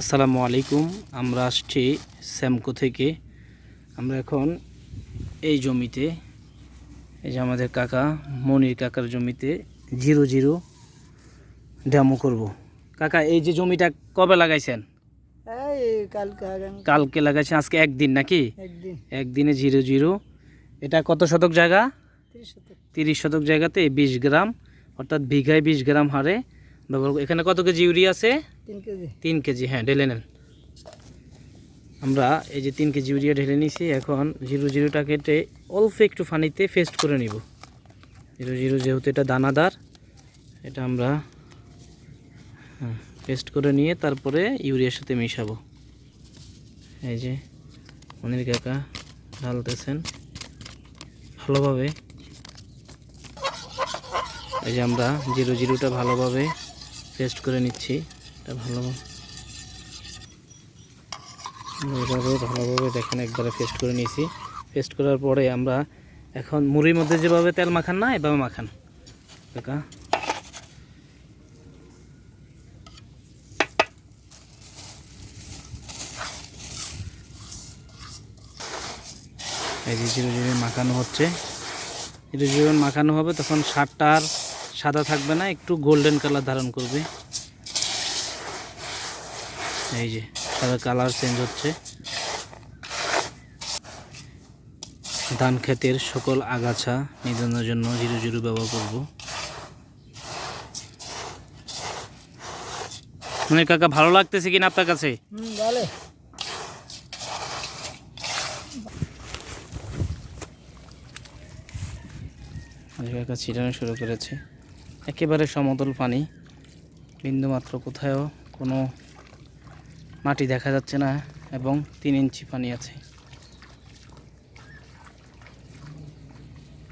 আসসালামু আলাইকুম। আমরা আসছি স্যামকো থেকে। আমরা এখন এই জমিতে, এই যে আমাদের কাকা মনির কাকার জমিতে 0-0 ডেমো করব। কাকা, এই যে জমিটা কবে লাগাইছেন? কালকে লাগাইছেন। আজকে একদিন নাকি? একদিনে 0-0। এটা কত শতক জায়গা? 30 শতক জায়গাতে 20 গ্রাম, অর্থাৎ বিঘায় 20 গ্রাম হারে ব্যবহার। এখানে কত কেজি ইউরিয়া আছে? 3 কেজি। হ্যাঁ, ঢেলে নেন। আমরা এই যে 3 কেজি ইউরিয়া ঢেলে নিয়েছি। এখন 0-0টা কেটে অল্প একটু পানিতে পেস্ট করে নিব। 0-0 যেহেতু এটা দানাদার, এটা আমরা পেস্ট করে নিয়ে তারপরে ইউরিয়ার সাথে মিশাবো। এই যে মনির কাকা ঢালতেছেন ভালোভাবে। এই যে আমরা 0-0টা ভালোভাবে পেস্ট করে নিচ্ছি। এটা ভালোভাবে দেখেন, একবারে পেস্ট করে নিয়েছি। পেস্ট করার পরে আমরা এখন মুড়ির মধ্যে যেভাবে তেল মাখান না, এভাবে মাখান কাকা। এই যে 0-0 মাখানো হচ্ছে। 0-0 মাখানো হবে, তখন সারটা আর সাদা থাকবে না, একটু গোল্ডেন কালার ধারণ করবে। এই যে সাদা কালার চেঞ্জ হচ্ছে। ধান ক্ষেতের সকল আগাছা নিধনের জন্য 0-0 ব্যবহার করব। মানে কাকা, ভালো লাগতেছে কিনা আপনার কাছে? ভালো। কাকা ছিটানো শুরু করেছে। একেবারে সমতল পানি, বিন্দুমাত্র কোথাও কোনো মাটি দেখা যাচ্ছে না, এবং 3 ইঞ্চি পানি আছে।